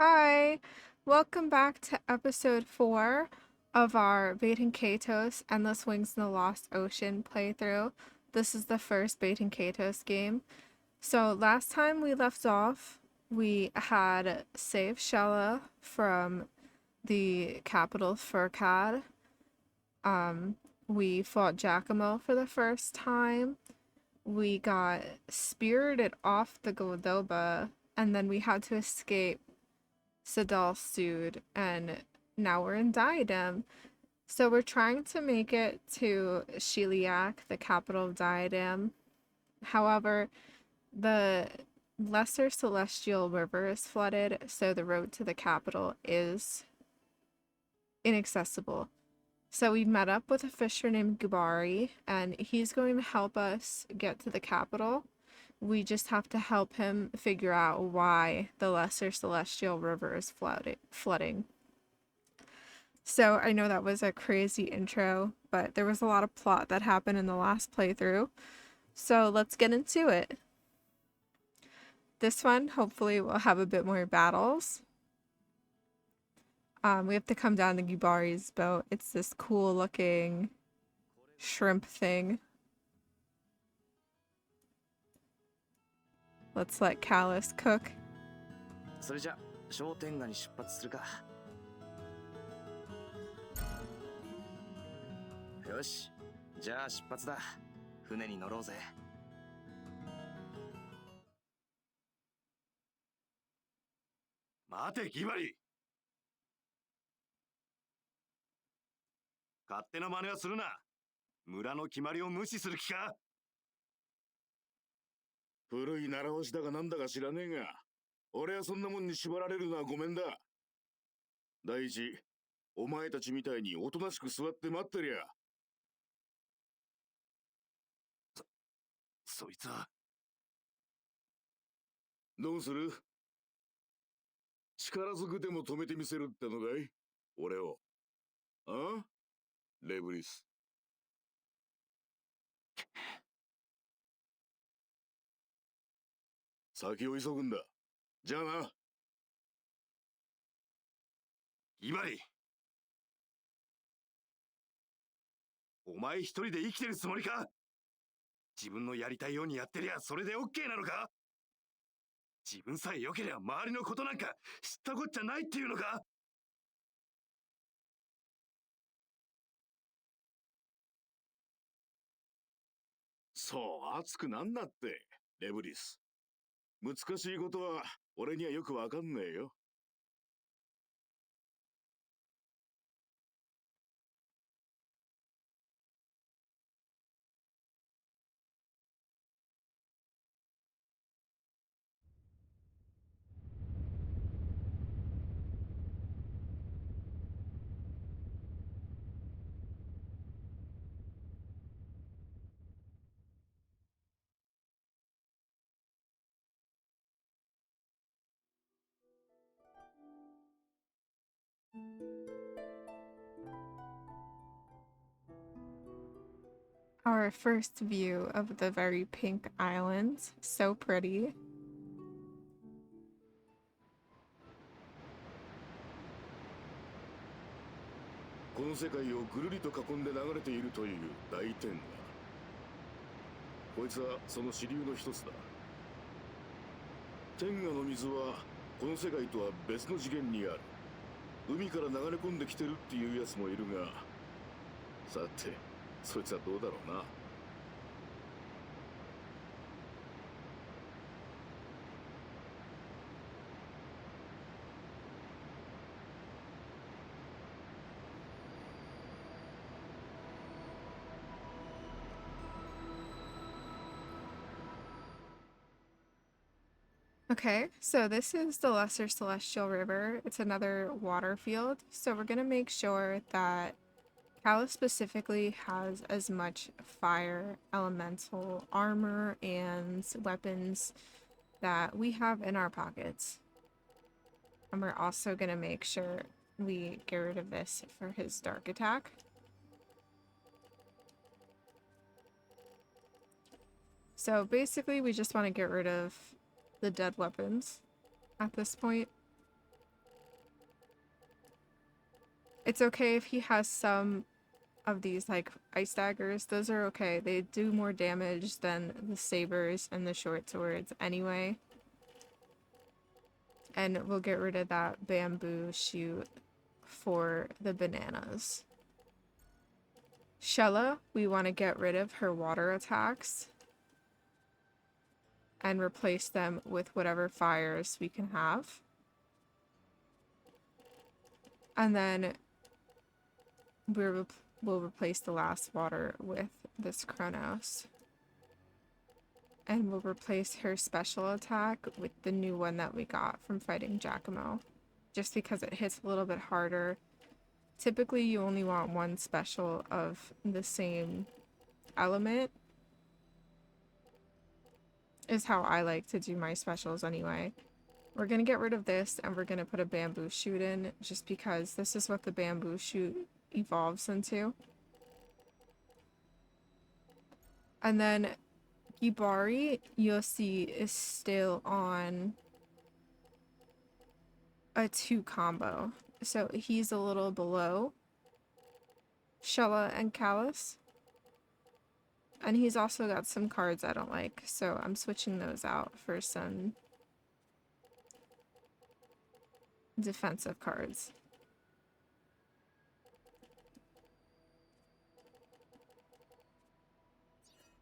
Hi, welcome back to episode 4 of our Baten Kaitos Endless Wings in the Lost Ocean playthrough. This is the first Baten Kaitos game. So last time we left off, we had saved Shella from the capital Furcad. We fought Giacomo for the first time. We got spirited off the Godoba, and then we had to escape Sadal sued, and now we're in Diadem. So we're trying to make it to Shiliak, the capital of Diadem. However, the Lesser Celestial River is flooded, so the road to the capital is inaccessible. So we met up with a fisher named Gubari, and he's going to help us get to the capital. We just have to help him figure out why the Lesser Celestial River is flooding. So I know that was a crazy intro, but there was a lot of plot that happened in the last playthrough. So let's get into it. This one, hopefully, we'll have a bit more battles. We have to come down to Gubari's boat. It's this cool looking shrimp thing. Let's let Callus cook. それじゃ商店街に出発するか。よし、じゃあ出発だ。船に乗ろうぜ。待て、ギバリ。勝手な真似はするな。村の決まりを無視する気か。古い習わしだがなんだか知らねえが、俺はそんなもんに縛られるのはごめんだ。第一、お前たちみたいにおとなしく座って待ってりゃ。そいつは。どうする？力ずくでも止めてみせるってのかい？俺を。あ？レブリス。先を急ぐんだ。じゃあな。ギバリ。お前一人で生きてるつもりか？自分のやりたいようにやってりゃそれでオッケーなのか？自分さえ良ければ周りのことなんか知ったこっちゃないっていうのか？そう熱くなんなって、レブリス。難しいことは俺にはよくわかんねえよ。Our first view of the very pink island. So pretty. この世界をぐるりと囲んで流れているという大天河。こいつはその支流の一つだ。天河の水はこの世界とは別の次元にある。海から流れ込んできてるっていうやつもいるが、さてそいつはどうだろうな。Okay, so this is the Lesser Celestial River. It's another water field. So we're gonna make sure that Callus specifically has as much fire elemental armor and weapons that we have in our pockets. And we're also gonna make sure we get rid of this for his dark attack. So basically we just want to get rid of the dead weapons at this point. It's okay if he has some of these like ice daggers. Those are okay. They do more damage than the sabers and the short swords anyway. And we'll get rid of that bamboo shoot for the bananas. Shella, we want to get rid of her water attacks and replace them with whatever fires we can have. And then we'll replace the last water with this Kronos. And we'll replace her special attack with the new one that we got from fighting Giacomo. Just because it hits a little bit harder. Typically you only want one special of the same element. Is how I like to do my specials anyway. We're going to get rid of this and we're going to put a bamboo shoot in just because this is what the bamboo shoot evolves into. And then Gibari, you'll see, is still on a 2 combo. So he's a little below Shella and Callus. And he's also got some cards I don't like, so I'm switching those out for some defensive cards.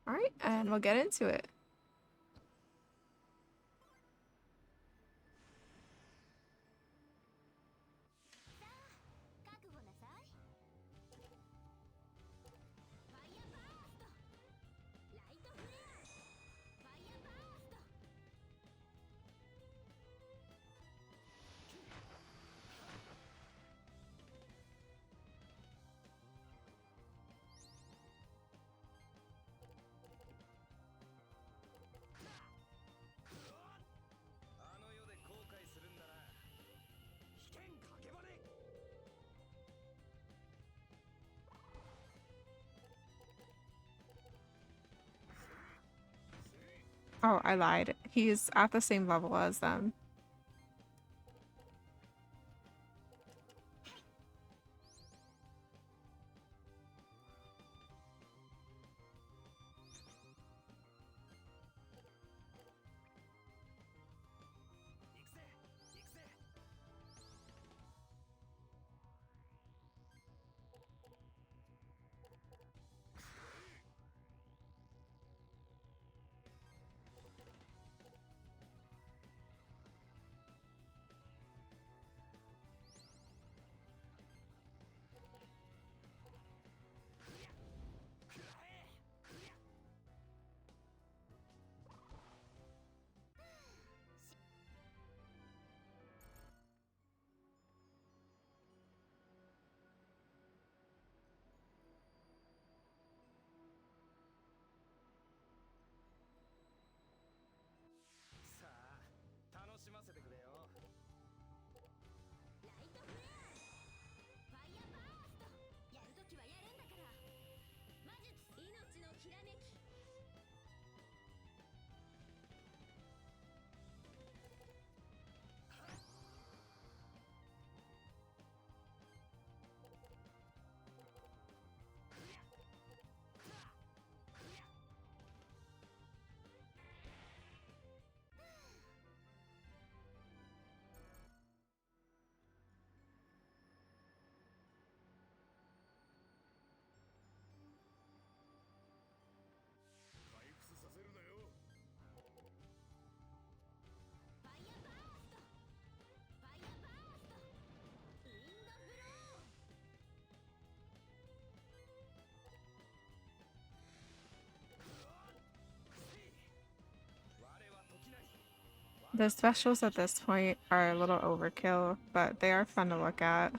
Alright, and we'll get into it. Oh, I lied. He's at the same level as them. The specials at this point are a little overkill, but they are fun to look at.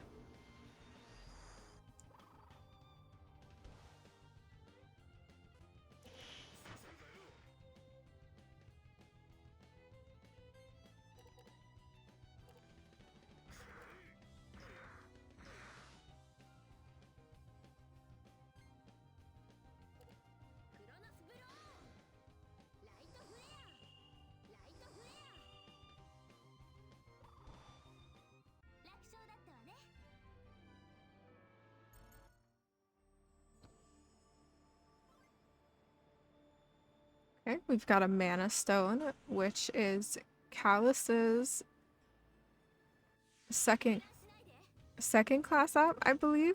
Okay, we've got a mana stone, which is Callus's second class up, I believe.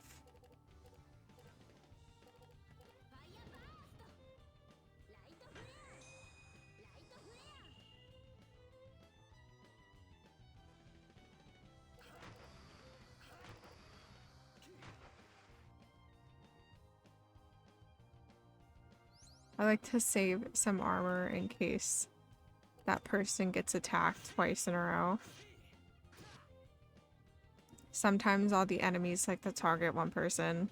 I like to save some armor in case that person gets attacked twice in a row. Sometimes all the enemies like to target one person.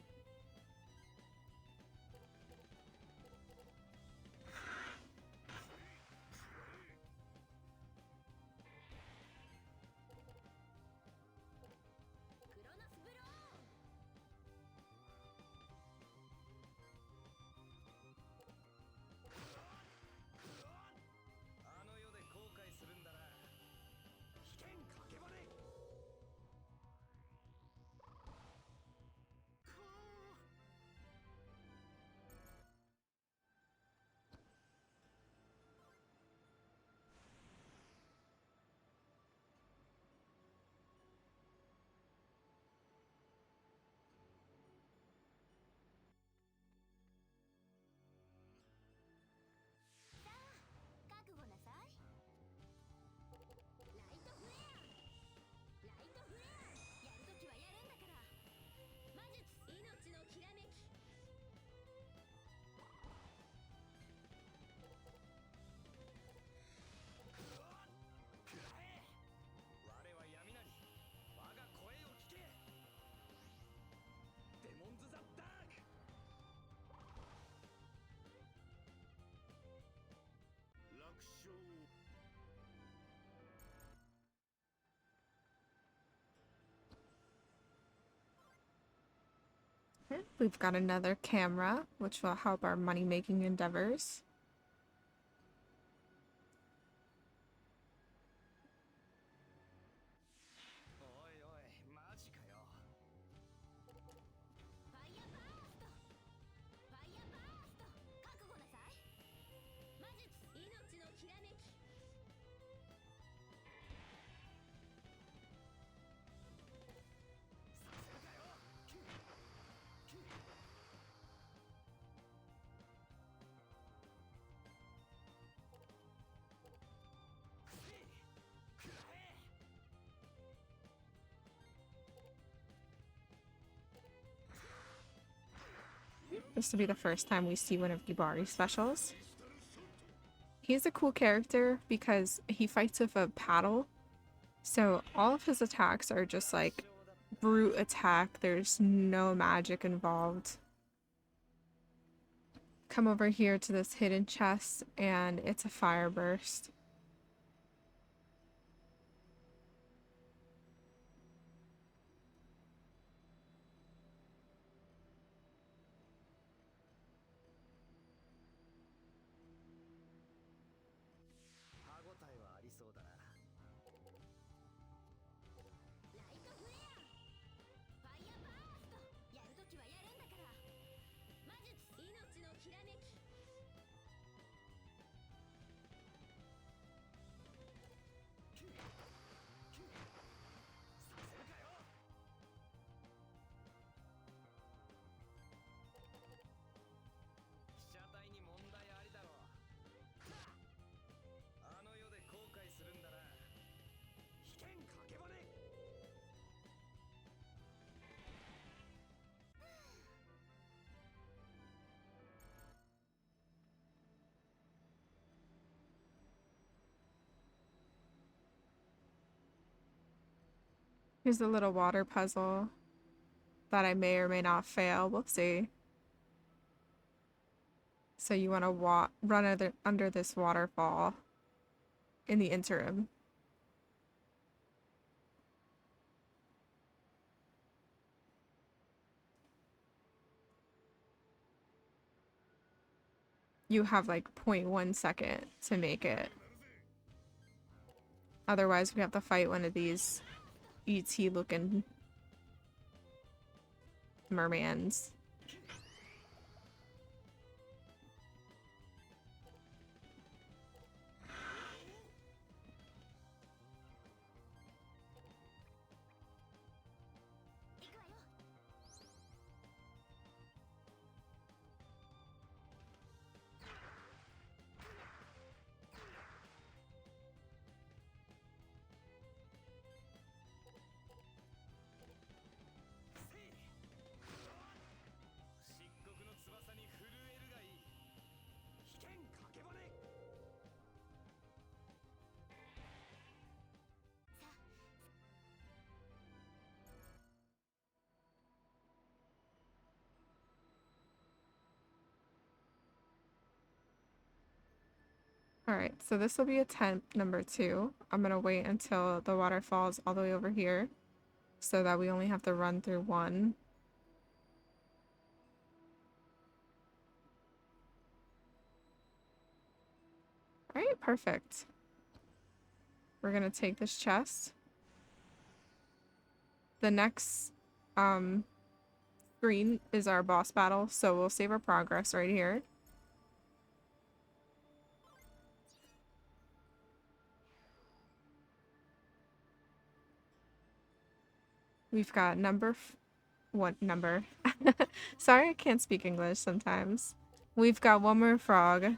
Okay, we've got another camera, which will help our money-making endeavors. This will be the first time we see one of Yubari's specials. He's a cool character because he fights with a paddle. So all of his attacks are just like brute attack. There's no magic involved. Come over here to this hidden chest and it's a fire burst. Here's a little water puzzle that I may or may not fail. We'll see. So you want to run under this waterfall in the interim. You have like 0.1 second to make it. Otherwise, we have to fight one of these ET looking mermans. Alright, so this will be attempt number 2. I'm gonna wait until the water falls all the way over here so that we only have to run through one. Alright, perfect. We're gonna take this chest. The next screen is our boss battle, so we'll save our progress right here. We've got what number? Sorry, I can't speak English sometimes. We've got one more frog.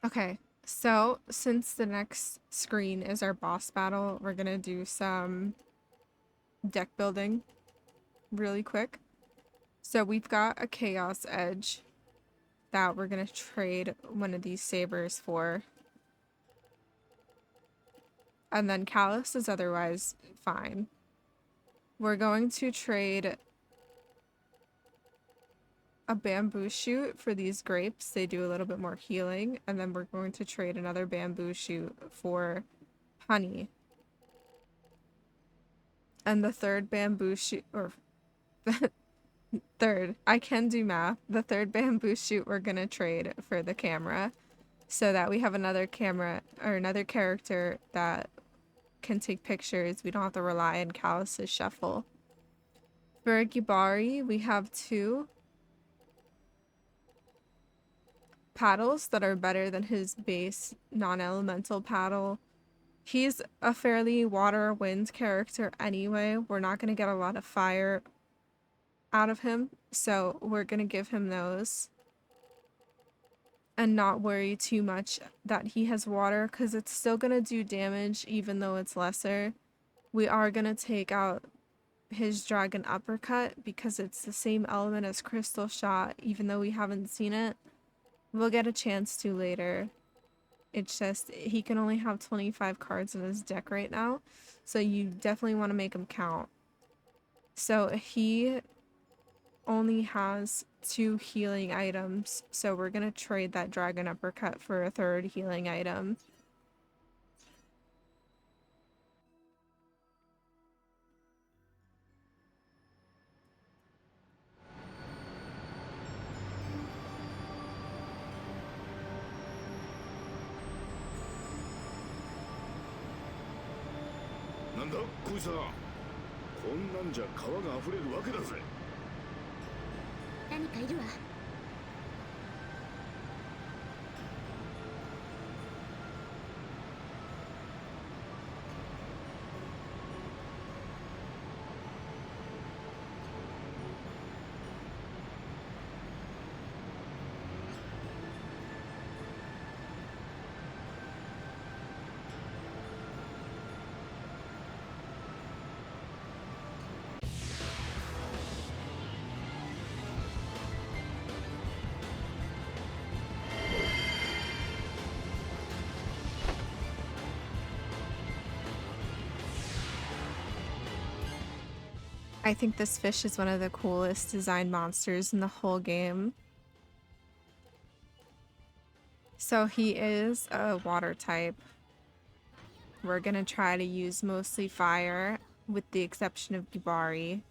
Okay, so since the next screen is our boss battle, we're gonna do some deck building really quick. So we've got a Chaos Edge that we're gonna trade one of these sabers for. And then Callus is otherwise fine. We're going to trade a bamboo shoot for these grapes. They do a little bit more healing. And then we're going to trade another bamboo shoot for honey. And the third bamboo shoot, or third, I can do math. The third bamboo shoot we're gonna trade for the camera so that we have another camera or another character that can take pictures. We don't have to rely on Callus's shuffle. For Gibari, we have 2 paddles that are better than his base non-elemental paddle. He's a fairly water wind character anyway. We're not going to get a lot of fire out of him, so we're going to give him those and not worry too much that he has water because it's still going to do damage even though it's lesser. We are going to take out his dragon uppercut because it's the same element as crystal shot even though we haven't seen it. We'll get a chance to later. It's just he can only have 25 cards in his deck right now, so you definitely want to make him count. So he only has 2 healing items, so we're gonna trade that dragon uppercut for a 3rd healing item.なんだこいつは。こんなんじゃ川が溢れるわけだぜ。何かいるわ。I think this fish is one of the coolest designed monsters in the whole game. So he is a water type. We're gonna try to use mostly fire, with the exception of Gibari.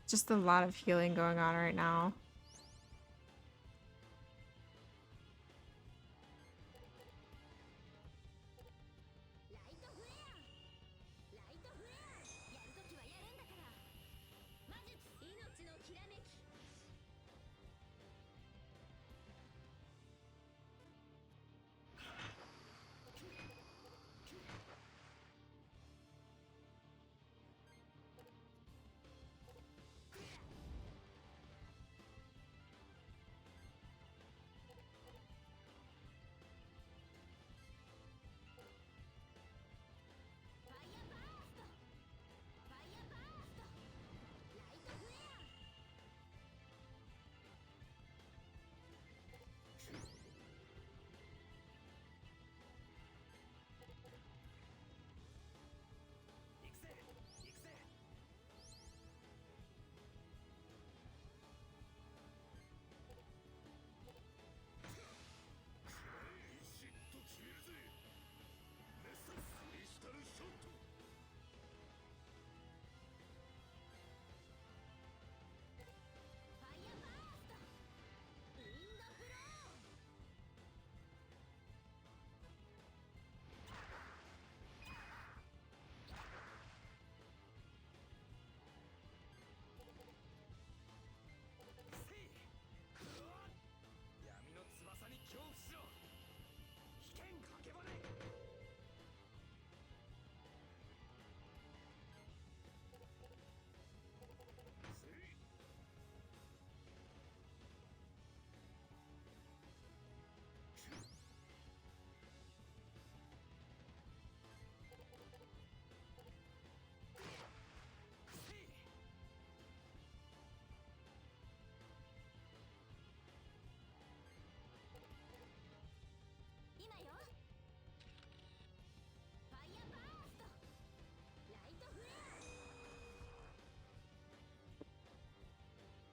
Just a lot of healing going on right now.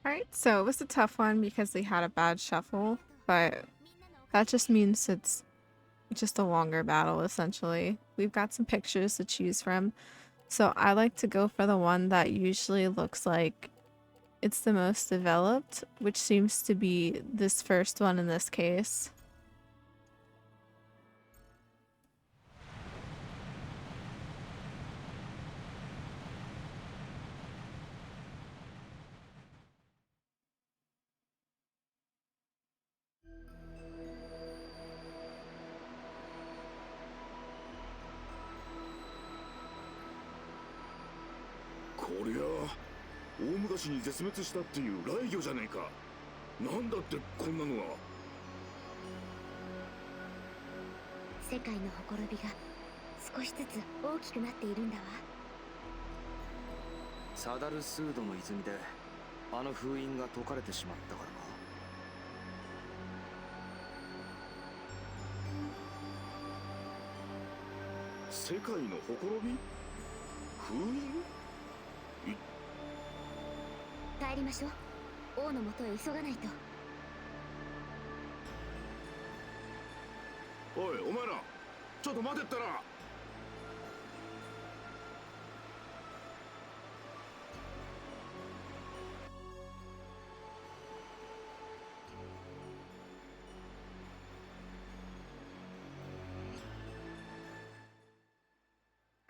Alright, so it was a tough one because they had a bad shuffle, but that just means it's just a longer battle, essentially. We've got some pictures to choose from, so I like to go for the one that usually looks like it's the most developed, which seems to be this first one in this case.こりゃ大昔に絶滅したっていう雷魚じゃねえか。なんだってこんなのが。世界のほころびが少しずつ大きくなっているんだわ。サダルスードの泉であの封印が解かれてしまったからか。世界のほころび？封印？帰りましょう。王のもとへ急がないと。おい、お前らちょっと待てったら。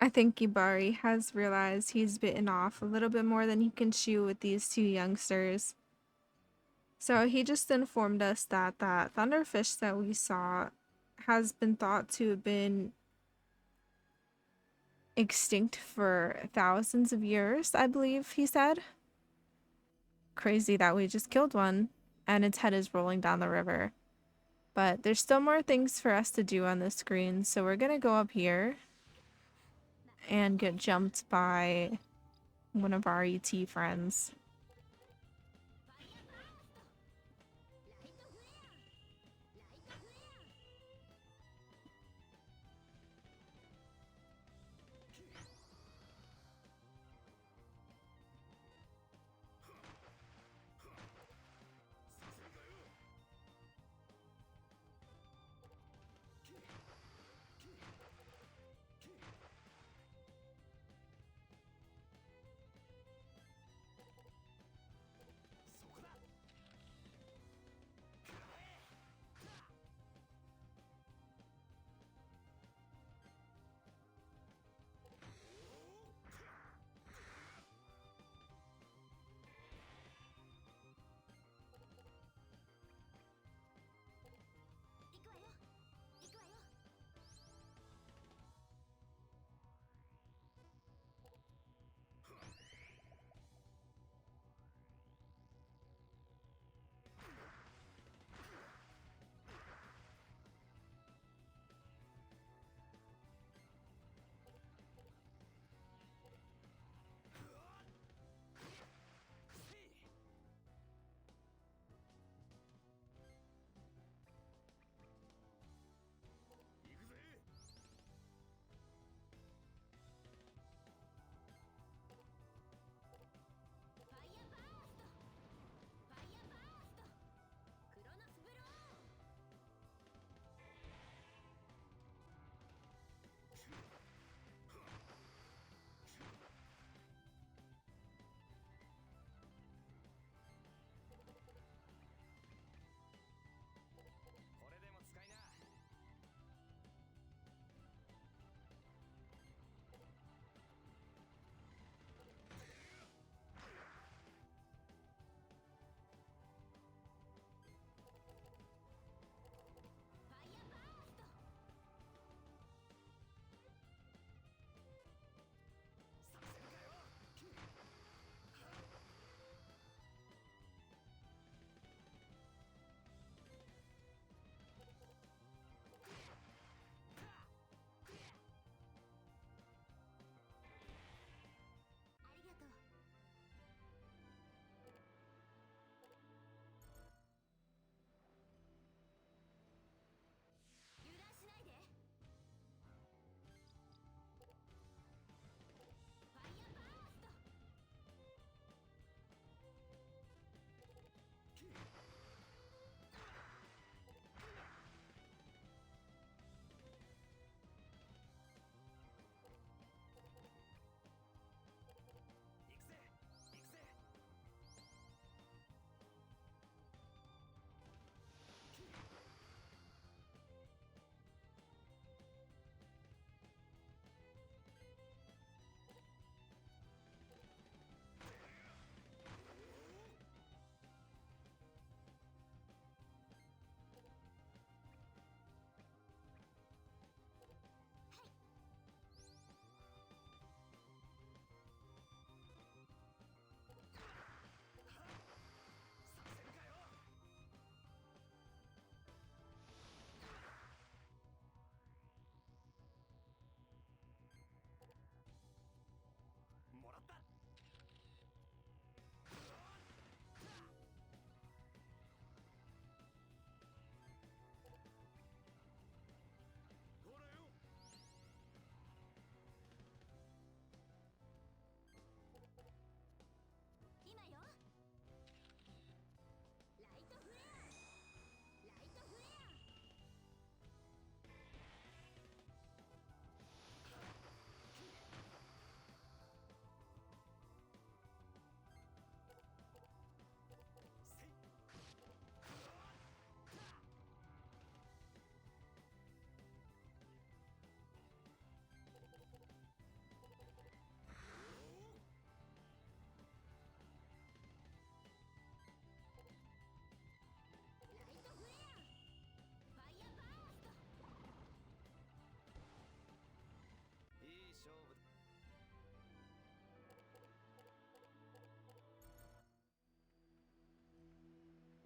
I think Ibari has realized he's bitten off a little bit more than he can chew with these two youngsters. So he just informed us that that thunderfish that we saw has been thought to have been extinct for thousands of years, I believe he said. Crazy that we just killed one and its head is rolling down the river. But there's still more things for us to do on this screen, so we're gonna go up here and get jumped by one of our ET friends.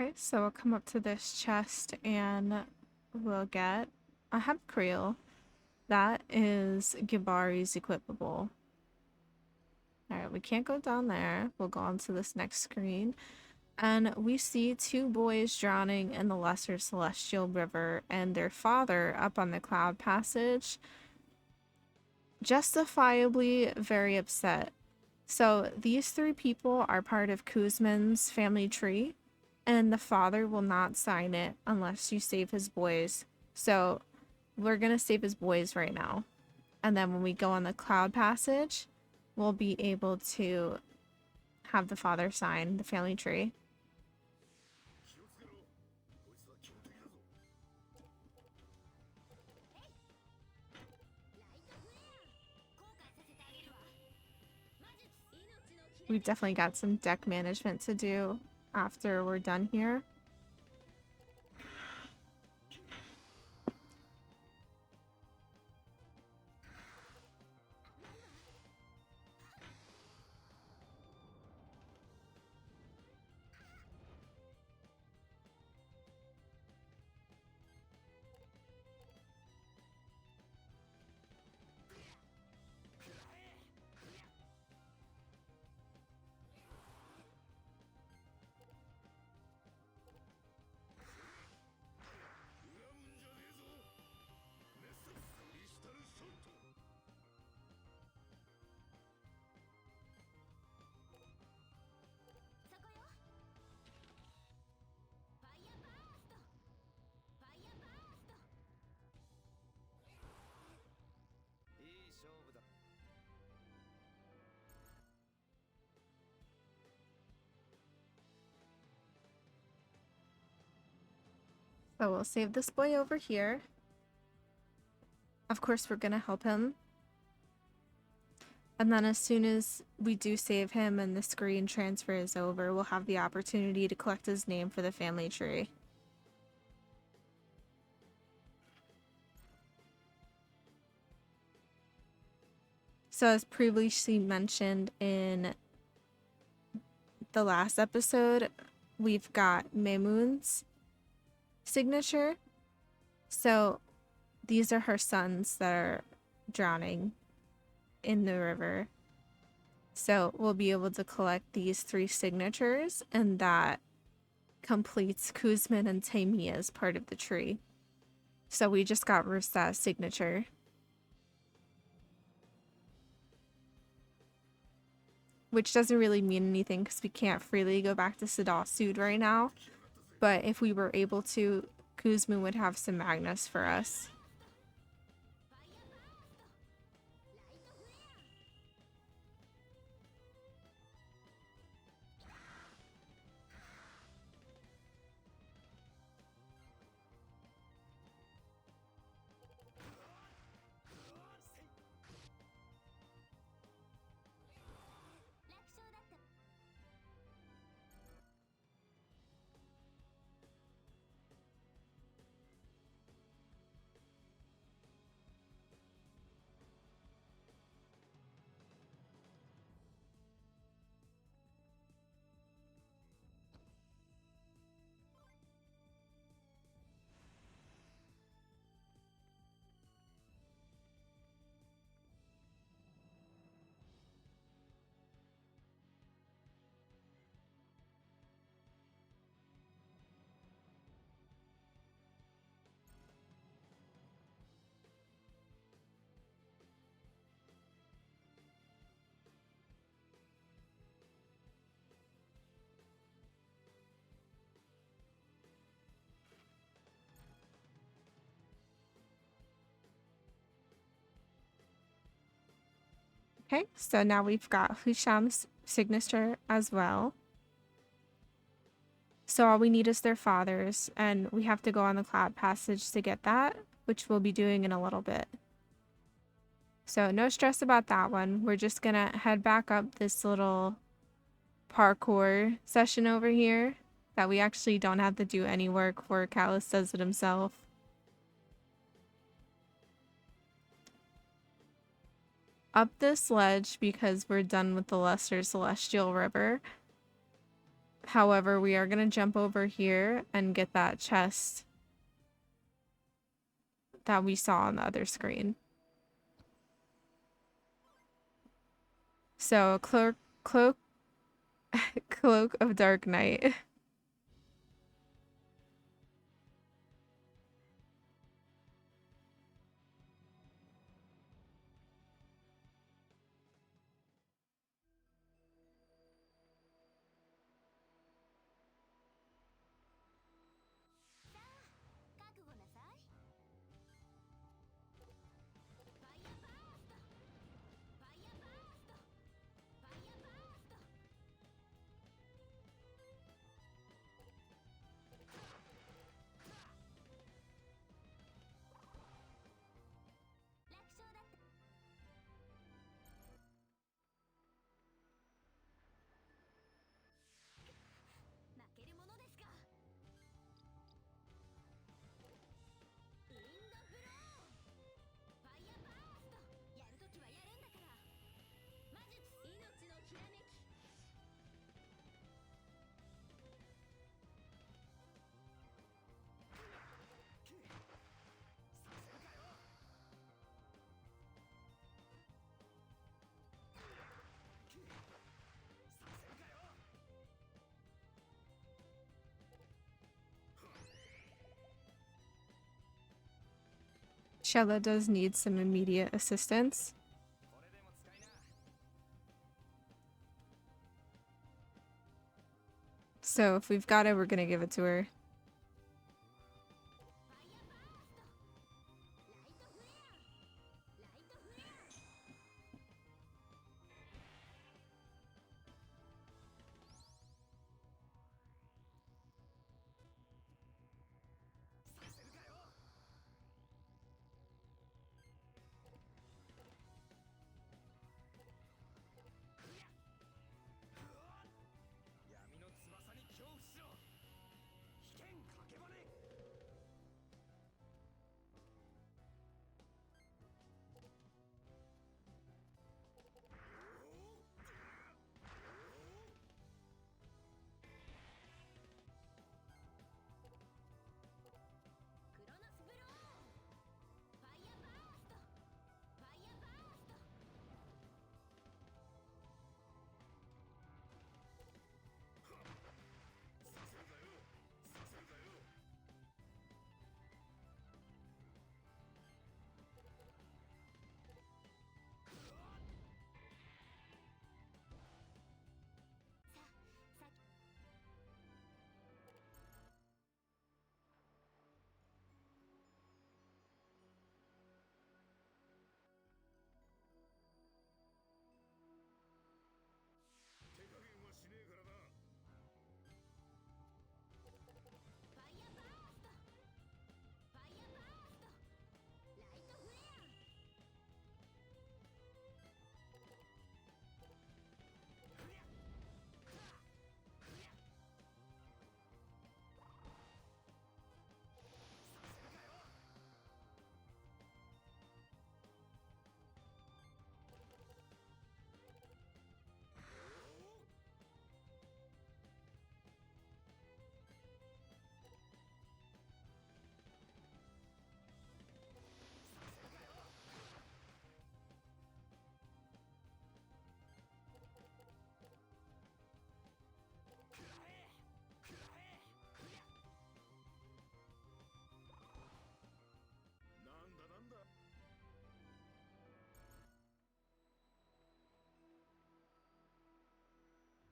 Okay, so we'll come up to this chest and we'll get a hemp creel. That is Gibari's equipable. Alright, we can't go down there. We'll go on to this next screen. And we see two boys drowning in the Lesser Celestial River and their father up on the Cloud Passage, justifiably very upset. So these three people are part of Kuzman's family tree, and the father will not sign it unless you save his boys. So we're gonna save his boys right now. And then when we go on the Cloud Passage, we'll be able to have the father sign the family tree. We've definitely got some deck management to do after we're done here. So we'll save this boy over here. Of course, we're gonna help him. And then as soon as we do save him and the screen transfer is over, we'll have the opportunity to collect his name for the family tree. So as previously mentioned in the last episode, we've got Maymun's signature. So these are her sons that are drowning in the river. So we'll be able to collect these three signatures, and that completes Kuzman and Taimia as part of the tree. So we just got Rusta's signature. Which doesn't really mean anything because we can't freely go back to Sadal Sud right now. But if we were able to, Kuzman would have some Magnus for us. Okay, so now we've got Hisham's signature as well. So all we need is their fathers, and we have to go on the Cloud Passage to get that, which we'll be doing in a little bit. So no stress about that one. We're just gonna head back up this little parkour session over here that we actually don't have to do any work for. Callus does it himself. Up this ledge because we're done with the Lesser Celestial River. However, we are going to jump over here and get that chest that we saw on the other screen. So, cloak of dark night. Shella does need some immediate assistance. So if we've got it, we're gonna give it to her.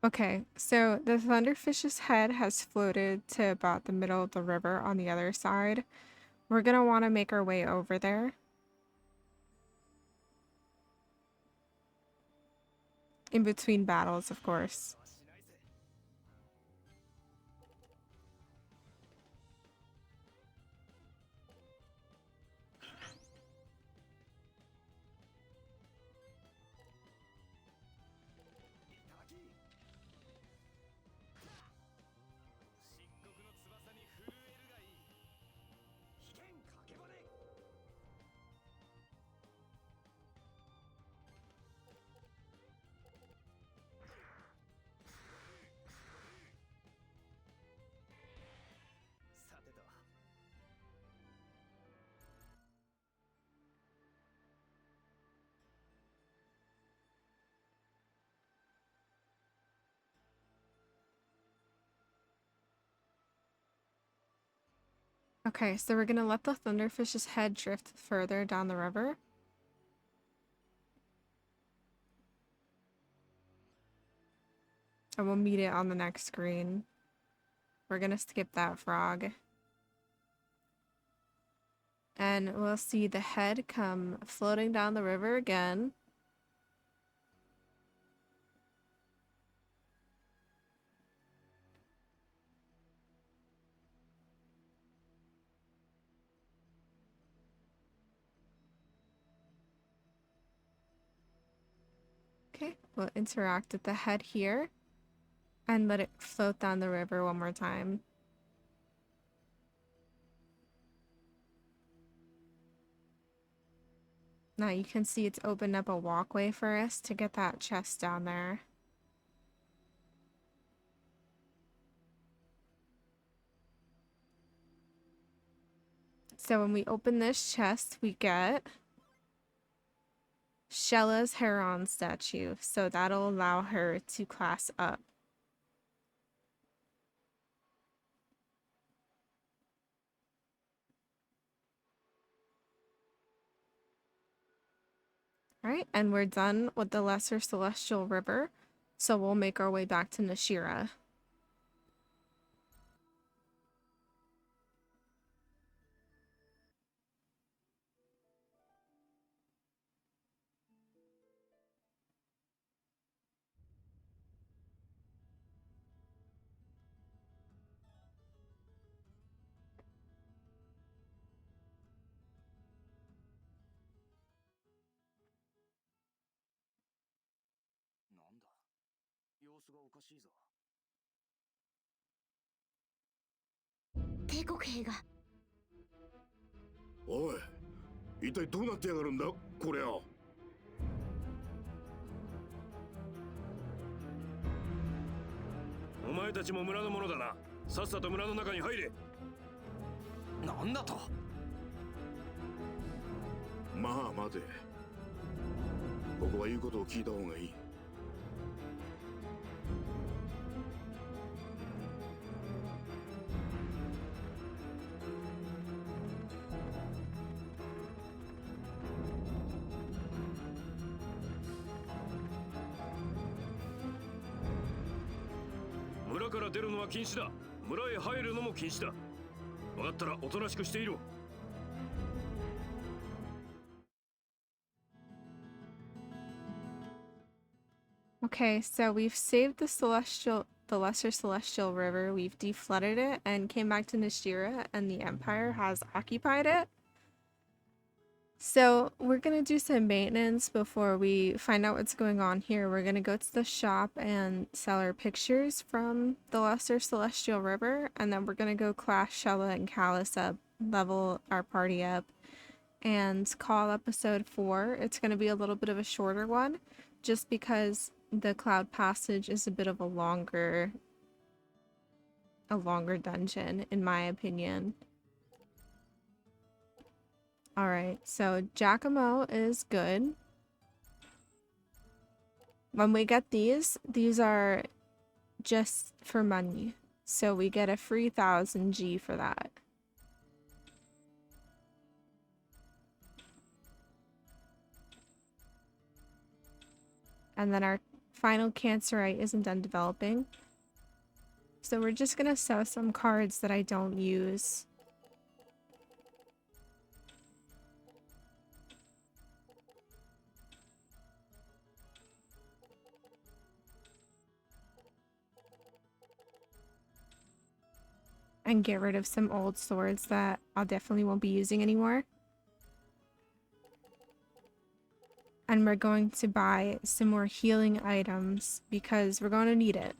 Okay, so the Thunderfish's head has floated to about the middle of the river on the other side. We're gonna want to make our way over there. In between battles, of course. Okay, so we're gonna let the thunderfish's head drift further down the river. And we'll meet it on the next screen. We're gonna skip that frog. And we'll see the head come floating down the river again. Okay, we'll interact with the head here and let it float down the river one more time. Now you can see it's opened up a walkway for us to get that chest down there. So when we open this chest, we get Shella's Heron statue. So that'll allow her to class up. Alright, and we're done with the Lesser Celestial River. So we'll make our way back to Nashira.なんだ、様子がおかしいぞ。帝国兵が。おい、一体どうなってやがるんだこりゃ。お前たちも村の者だな。さっさと村の中に入れ。なんだと。まあ待て。ここは言うことを聞いた方がいい。村から出るのは禁止だ。村へ入るのも禁止だ。分かったらおとなしくしていろ。Okay, so we've saved the Lesser Celestial River, we've deflooded it, and came back to Nashira, and the Empire has occupied it. So we're gonna do some maintenance before we find out what's going on here. We're gonna go to the shop and sell our pictures from the Lesser Celestial River, and then we're gonna go class Shella and Callus up, level our party up, and call episode 4. It's gonna be a little bit of a shorter one, just because the Cloud Passage is a bit of a longer dungeon, in my opinion. Alright, so Giacomo is good. When we get these are just for money. So we get a free 1000 G for that. And then our final Cancerite isn't done developing. So we're just gonna sell some cards that I don't use. And get rid of some old swords that I definitely won't be using anymore. And we're going to buy some more healing items because we're going to need it.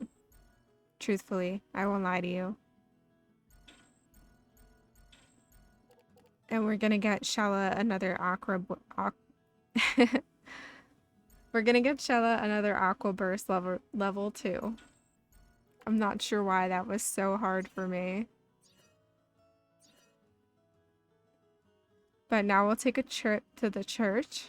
Truthfully, I won't lie to you. And we're going to get Shella another we're going to get Shella another Aqua Burst level 2. I'm not sure why that was so hard for me. But now we'll take a trip to the church.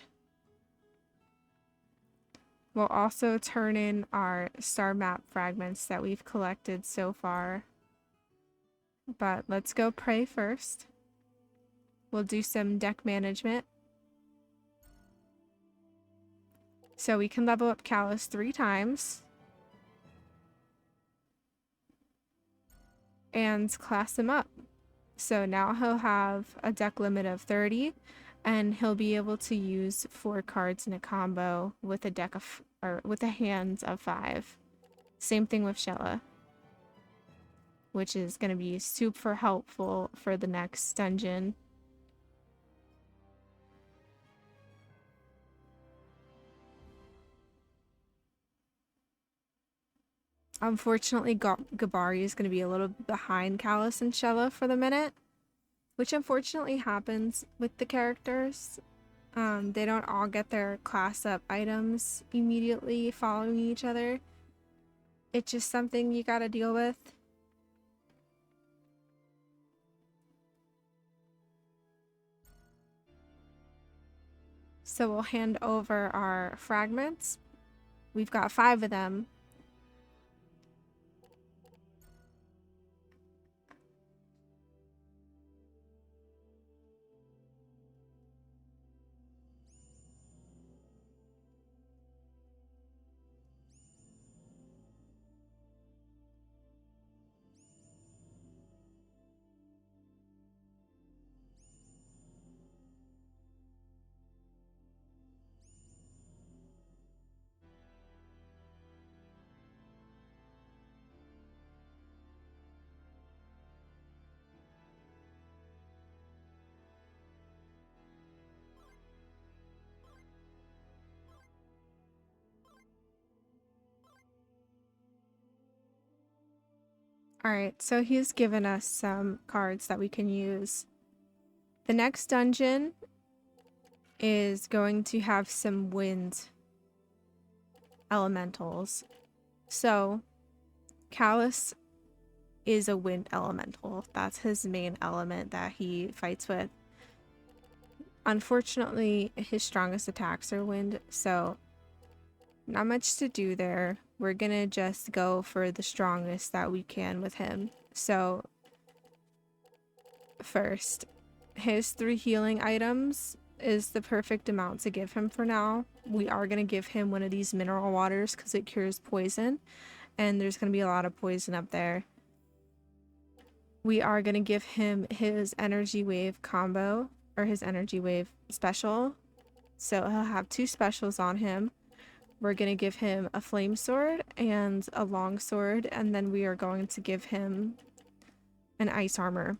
We'll also turn in our star map fragments that we've collected so far. But let's go pray first. We'll do some deck management. So we can level up Callus 3 times. And class him up. So now he'll have a deck limit of 30, and he'll be able to use 4 cards in a combo with a deck of, or with a hand of 5. Same thing with Shella, which is going to be super helpful for the next dungeon. Unfortunately, Gabari is going to be a little behind Callus and Shella for the minute, which unfortunately happens with the characters. They don't all get their class up items immediately following each other. It's just something you gotta deal with. So we'll hand over our fragments. We've got 5 of them. Alright, so he's given us some cards that we can use. The next dungeon is going to have some wind elementals. So, Callus is a wind elemental. That's his main element that he fights with. Unfortunately, his strongest attacks are wind, so not much to do there. We're gonna just go for the strongest that we can with him. So, first, his 3 healing items is the perfect amount to give him for now. We are gonna give him one of these mineral waters because it cures poison, and there's gonna be a lot of poison up there. We are gonna give him his energy wave combo, or his energy wave special. So he'll have 2 specials on him. We're going to give him a flame sword and a long sword, and then we are going to give him an ice armor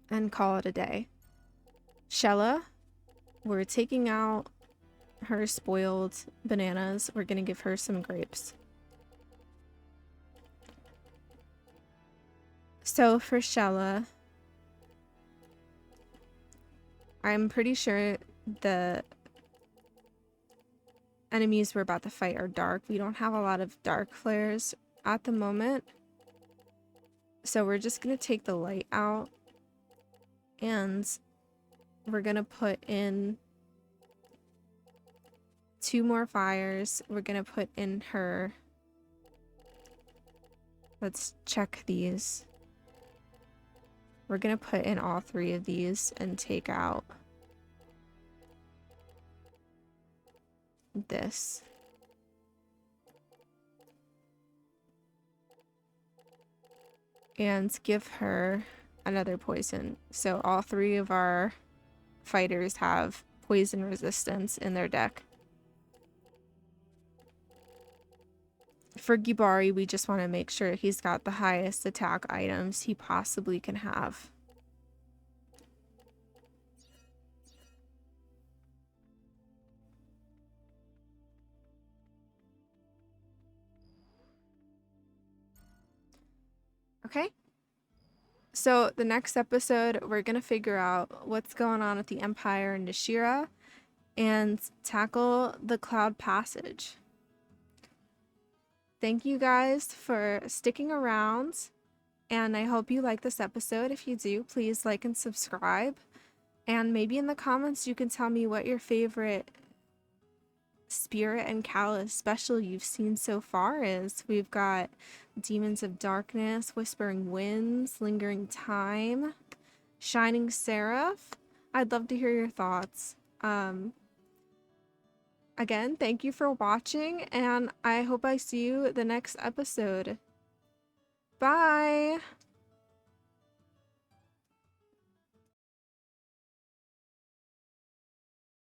and call it a day. Shella, we're taking out her spoiled bananas. We're going to give her some grapes. So for Shella, I'm pretty sure the enemies we're about to fight are dark. We don't have a lot of dark flares at the moment. So we're just going to take the light out. And we're going to put in 2 more fires. We're going to put in her... Let's check these. We're going to put in all 3 of these and take out this. And give her another poison. So all 3 of our fighters have poison resistance in their deck. For Gibari, we just want to make sure he's got the highest attack items he possibly can have. Okay. So the next episode, we're going to figure out what's going on with the Empire and Nashira and tackle the Cloud Passage. Thank you guys for sticking around, and I hope you like this episode. If you do, please like and subscribe. And maybe in the comments you can tell me what your favorite Spirit and Callus special you've seen so far is. We've got Demons of Darkness, Whispering Winds, Lingering Time, Shining Seraph. I'd love to hear your thoughts. Again, thank you for watching, and I hope I see you the next episode. Bye!